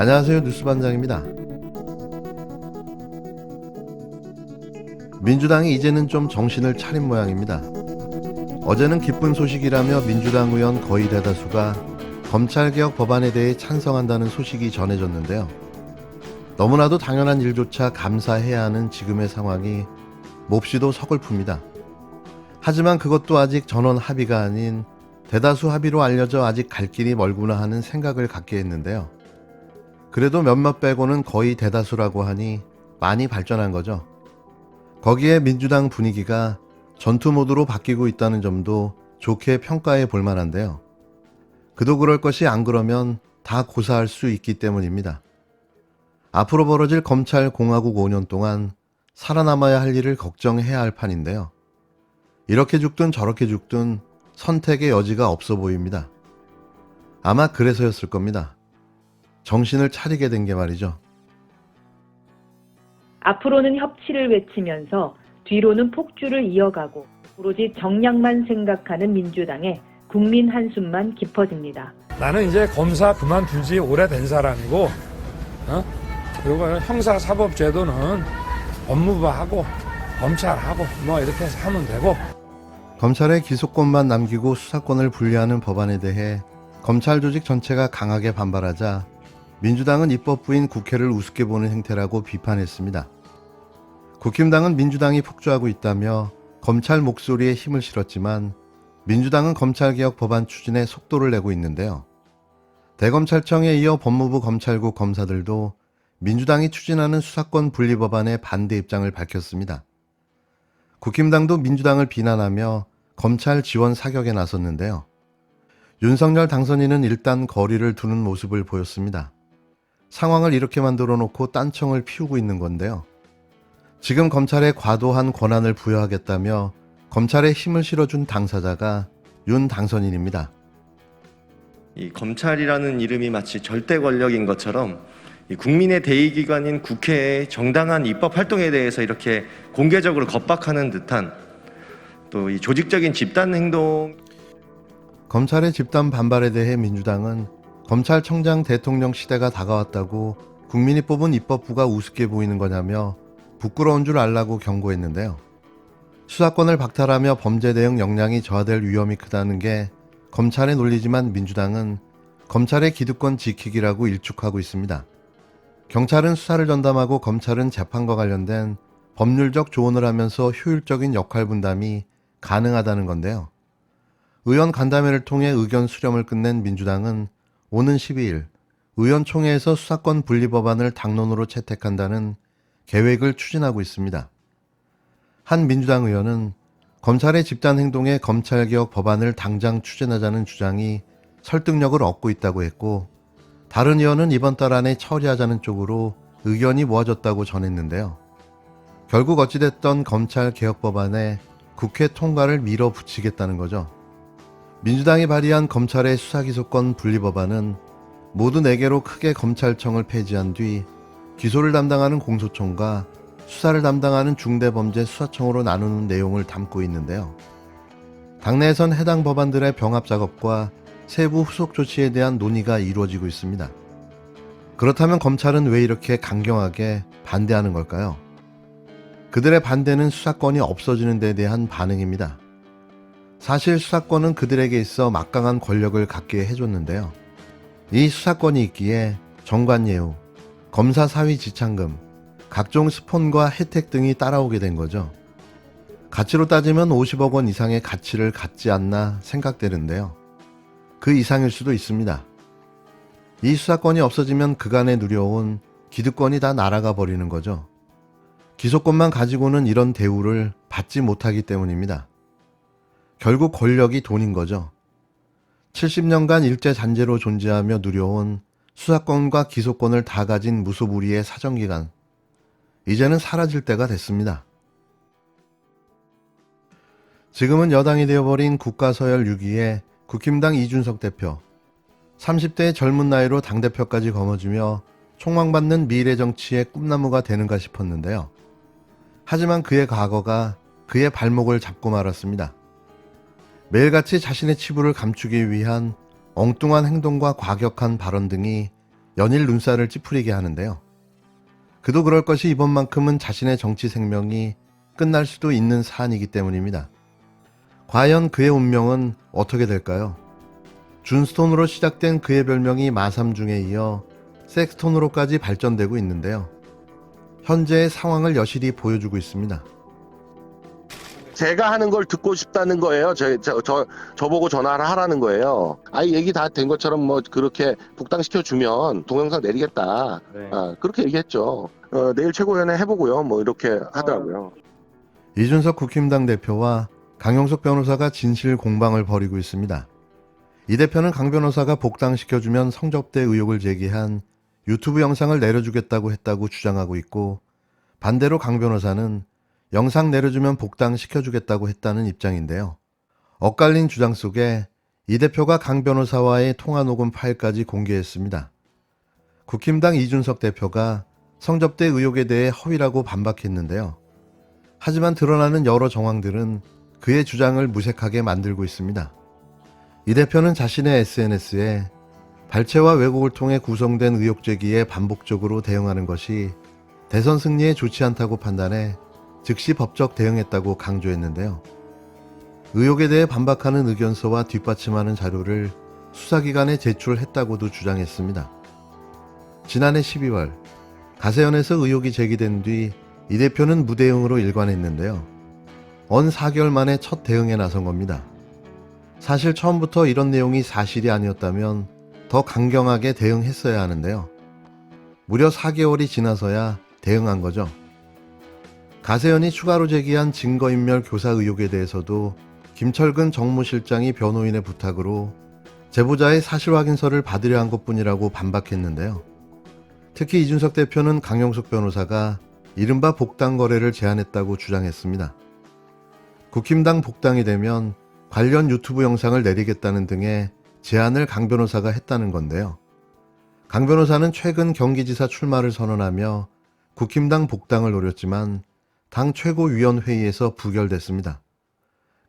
안녕하세요. 뉴스반장입니다. 민주당이 이제는 좀 정신을 차린 모양입니다. 어제는 기쁜 소식이라며 민주당 의원 거의 대다수가 검찰개혁 법안에 대해 찬성한다는 소식이 전해졌는데요. 너무나도 당연한 일조차 감사해야 하는 지금의 상황이 몹시도 서글픕니다. 하지만 그것도 아직 전원 합의가 아닌 대다수 합의로 알려져 아직 갈 길이 멀구나 하는 생각을 갖게 했는데요. 그래도 몇몇 빼고는 거의 대다수라고 하니 많이 발전한 거죠. 거기에 민주당 분위기가 전투 모드로 바뀌고 있다는 점도 좋게 평가해 볼 만한데요. 그도 그럴 것이 안 그러면 다 고사할 수 있기 때문입니다. 앞으로 벌어질 검찰 공화국 5년 동안 살아남아야 할 일을 걱정해야 할 판인데요. 이렇게 죽든 저렇게 죽든 선택의 여지가 없어 보입니다. 아마 그래서였을 겁니다. 정신을 차리게 된 게 말이죠. 앞으로는 협치를 외치면서 뒤로는 폭주를 이어가고 오로지 정량만 생각하는 민주당의 국민 한숨만 깊어집니다. 나는 이제 검사 그만둔 지 오래된 사람이고, 그리고 형사사법제도는 법무부하고 검찰하고 뭐 이렇게 해서 하면 되고. 검찰의 기소권만 남기고 수사권을 분리하는 법안에 대해 검찰 조직 전체가 강하게 반발하자 민주당은 입법부인 국회를 우습게 보는 행태라고 비판했습니다. 국힘당은 민주당이 폭주하고 있다며 검찰 목소리에 힘을 실었지만 민주당은 검찰개혁 법안 추진에 속도를 내고 있는데요. 대검찰청에 이어 법무부 검찰국 검사들도 민주당이 추진하는 수사권 분리 법안에 반대 입장을 밝혔습니다. 국힘당도 민주당을 비난하며 검찰 지원 사격에 나섰는데요. 윤석열 당선인은 일단 거리를 두는 모습을 보였습니다. 상황을 이렇게 만들어 놓고 딴청을 피우고 있는 건데요. 지금 검찰에 과도한 권한을 부여하겠다며 검찰에 힘을 실어준 당사자가 윤 당선인입니다. 이 검찰이라는 이름이 마치 절대 권력인 것처럼 이 국민의 대의기관인 국회의 정당한 입법 활동에 대해서 이렇게 공개적으로 겁박하는 듯한 또 이 조직적인 집단 행동. 검찰의 집단 반발에 대해 민주당은 검찰청장 대통령 시대가 다가왔다고 국민이 뽑은 입법부가 우습게 보이는 거냐며 부끄러운 줄 알라고 경고했는데요. 수사권을 박탈하며 범죄 대응 역량이 저하될 위험이 크다는 게 검찰의 논리지만 민주당은 검찰의 기득권 지키기라고 일축하고 있습니다. 경찰은 수사를 전담하고 검찰은 재판과 관련된 법률적 조언을 하면서 효율적인 역할 분담이 가능하다는 건데요. 의원 간담회를 통해 의견 수렴을 끝낸 민주당은 오는 12일 의원총회에서 수사권 분리 법안을 당론으로 채택한다는 계획을 추진하고 있습니다. 한 민주당 의원은 검찰의 집단 행동에 검찰개혁 법안을 당장 추진하자는 주장이 설득력을 얻고 있다고 했고, 다른 의원은 이번 달 안에 처리하자는 쪽으로 의견이 모아졌다고 전했는데요. 결국 어찌됐던 검찰개혁 법안에 국회 통과를 밀어붙이겠다는 거죠. 민주당이 발의한 검찰의 수사기소권 분리법안은 모두 4개로 크게 검찰청을 폐지한 뒤 기소를 담당하는 공소청과 수사를 담당하는 중대범죄수사청으로 나누는 내용을 담고 있는데요. 당내에선 해당 법안들의 병합 작업과 세부 후속 조치에 대한 논의가 이루어지고 있습니다. 그렇다면 검찰은 왜 이렇게 강경하게 반대하는 걸까요? 그들의 반대는 수사권이 없어지는 데 대한 반응입니다. 사실 수사권은 그들에게 있어 막강한 권력을 갖게 해줬는데요. 이 수사권이 있기에 정관예우, 검사 사위 지참금, 각종 스폰과 혜택 등이 따라오게 된 거죠. 가치로 따지면 50억 원 이상의 가치를 갖지 않나 생각되는데요. 그 이상일 수도 있습니다. 이 수사권이 없어지면 그간에 누려온 기득권이 다 날아가 버리는 거죠. 기소권만 가지고는 이런 대우를 받지 못하기 때문입니다. 결국 권력이 돈인 거죠. 70년간 일제잔재로 존재하며 누려온 수사권과 기소권을 다 가진 무소불위의 사정기관, 이제는 사라질 때가 됐습니다. 지금은 여당이 되어버린 국가서열 6위에 국힘당 이준석 대표, 30대의 젊은 나이로 당대표까지 거머쥐며 촉망받는 미래 정치의 꿈나무가 되는가 싶었는데요. 하지만 그의 과거가 그의 발목을 잡고 말았습니다. 매일같이 자신의 치부를 감추기 위한 엉뚱한 행동과 과격한 발언 등이 연일 눈살을 찌푸리게 하는데요. 그도 그럴 것이 이번만큼은 자신의 정치 생명이 끝날 수도 있는 사안이기 때문입니다. 과연 그의 운명은 어떻게 될까요? 준스톤으로 시작된 그의 별명이 마삼중에 이어 섹스톤으로까지 발전되고 있는데요. 현재의 상황을 여실히 보여주고 있습니다. 제가 하는 걸 듣고 싶다는 거예요. 저보고 전화를 하라는 거예요. 아예 얘기 다 된 것처럼 뭐 그렇게 복당시켜주면 동영상 내리겠다. 네. 그렇게 얘기했죠. 내일 최고위원회 해보고요. 뭐 이렇게 하더라고요. 이준석 국힘당 대표와 강용석 변호사가 진실 공방을 벌이고 있습니다. 이 대표는 강 변호사가 복당시켜주면 성접대 의혹을 제기한 유튜브 영상을 내려주겠다고 했다고 주장하고 있고, 반대로 강 변호사는 영상 내려주면 복당시켜주겠다고 했다는 입장인데요. 엇갈린 주장 속에 이 대표가 강 변호사와의 통화 녹음 파일까지 공개했습니다. 국힘당 이준석 대표가 성접대 의혹에 대해 허위라고 반박했는데요. 하지만 드러나는 여러 정황들은 그의 주장을 무색하게 만들고 있습니다. 이 대표는 자신의 SNS에 발췌와 왜곡을 통해 구성된 의혹 제기에 반복적으로 대응하는 것이 대선 승리에 좋지 않다고 판단해 즉시 법적 대응했다고 강조했는데요. 의혹에 대해 반박하는 의견서와 뒷받침하는 자료를 수사기관에 제출했다고도 주장했습니다. 지난해 12월 가세연에서 의혹이 제기된 뒤 이 대표는 무대응으로 일관했는데요. 언 4개월 만에 첫 대응에 나선 겁니다. 사실 처음부터 이런 내용이 사실이 아니었다면 더 강경하게 대응했어야 하는데요. 무려 4개월이 지나서야 대응한 거죠. 가세연이 추가로 제기한 증거인멸 교사 의혹에 대해서도 김철근 정무실장이 변호인의 부탁으로 제보자의 사실확인서를 받으려 한 것뿐이라고 반박했는데요. 특히 이준석 대표는 강용석 변호사가 이른바 복당 거래를 제안했다고 주장했습니다. 국힘당 복당이 되면 관련 유튜브 영상을 내리겠다는 등의 제안을 강 변호사가 했다는 건데요. 강 변호사는 최근 경기지사 출마를 선언하며 국힘당 복당을 노렸지만 당 최고위원회의에서 부결됐습니다.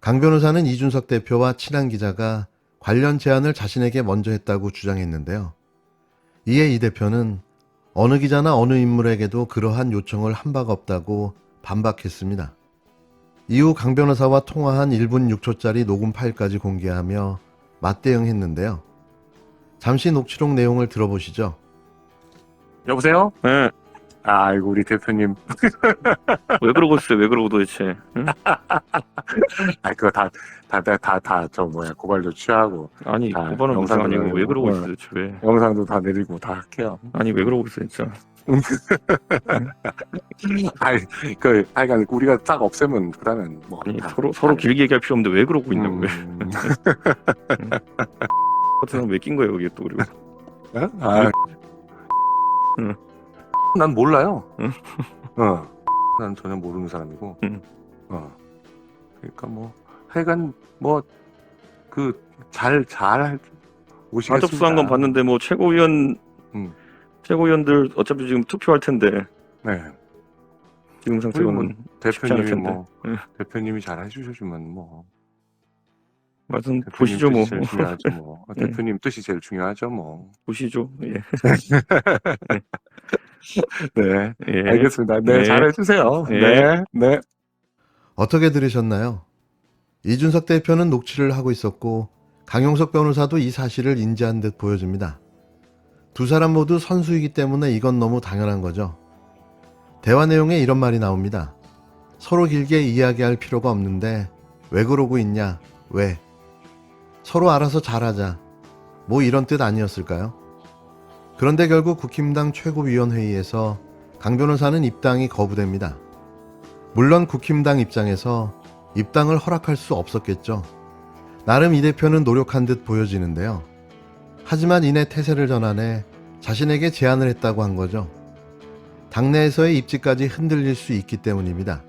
강 변호사는 이준석 대표와 친한 기자가 관련 제안을 자신에게 먼저 했다고 주장했는데요. 이에 이 대표는 어느 기자나 어느 인물에게도 그러한 요청을 한 바가 없다고 반박했습니다. 이후 강 변호사와 통화한 1분 6초짜리 녹음 파일까지 공개하며 맞대응했는데요. 잠시 녹취록 내용을 들어보시죠. 여보세요? 네. 아이고 우리 대표님. 왜 그러고 있어요? 왜 그러고 도대체? 응? 아 그거 저 뭐야 고발도 취하고 아니 다 고발은 무슨 영상도 아니고 왜 내리고, 그러고 있어요 도대체 왜? 영상도 다 내리고 다 할게요. 아니 왜 그러고 있어요 진짜? 아이 하여간 우리가 딱 없애면 그다음엔 뭐 아니 다 서로 길게 얘기할 필요 없는데 왜 그러고 있냐고 왜? 같은 사람 왜 낀 거예요 여기 또 그리고? 응. 난 몰라요. 응? 난 전혀 모르는 사람이고. 응. 그러니까 뭐 하여간 뭐 그 잘 오시겠습니다. 가접수한 건 봤는데 뭐 최고위원들 어차피 지금 투표할 텐데 네. 지금 상태로는 우리 대표님이 대표님이 뭐 응. 대표님이 잘 해주셔주면 뭐. 하여튼 대표님 보시죠 뭐. 뜻이 제일 중요하죠 뭐. 대표님 뜻이 제일 중요하죠 뭐. 보시죠. 예. 네, 예. 알겠습니다. 네, 네. 잘해주세요. 네. 네, 네. 어떻게 들으셨나요? 이준석 대표는 녹취를 하고 있었고 강용석 변호사도 이 사실을 인지한 듯 보여집니다. 두 사람 모두 선수이기 때문에 이건 너무 당연한 거죠. 대화 내용에 이런 말이 나옵니다. 서로 길게 이야기할 필요가 없는데 왜 그러고 있냐? 왜? 서로 알아서 잘하자. 뭐 이런 뜻 아니었을까요? 그런데 결국 국힘당 최고위원회의에서 강 변호사는 입당이 거부됩니다. 물론 국힘당 입장에서 입당을 허락할 수 없었겠죠. 나름 이 대표는 노력한 듯 보여지는데요. 하지만 이내 태세를 전환해 자신에게 제안을 했다고 한 거죠. 당내에서의 입지까지 흔들릴 수 있기 때문입니다.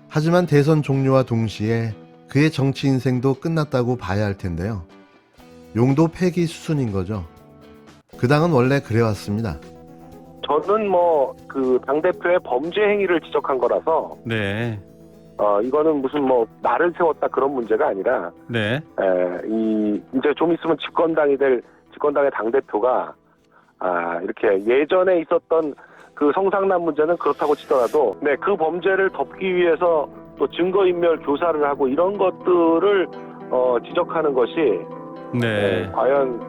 하지만 대선 종료와 동시에 그의 정치 인생도 끝났다고 봐야 할 텐데요. 용도 폐기 수순인 거죠. 그 당은 원래 그래왔습니다. 저는 뭐 그 당대표의 범죄 행위를 지적한 거라서 네, 이거는 무슨 뭐 나를 세웠다 그런 문제가 아니라 네, 이제 좀 있으면 집권당의 당대표가 이렇게 예전에 있었던 그 성상남 문제는 그렇다고 치더라도 그 범죄를 덮기 위해서 또 증거인멸 교사를 하고 이런 것들을 지적하는 것이 과연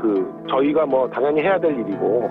그 저희가 뭐 당연히 해야 될 일이고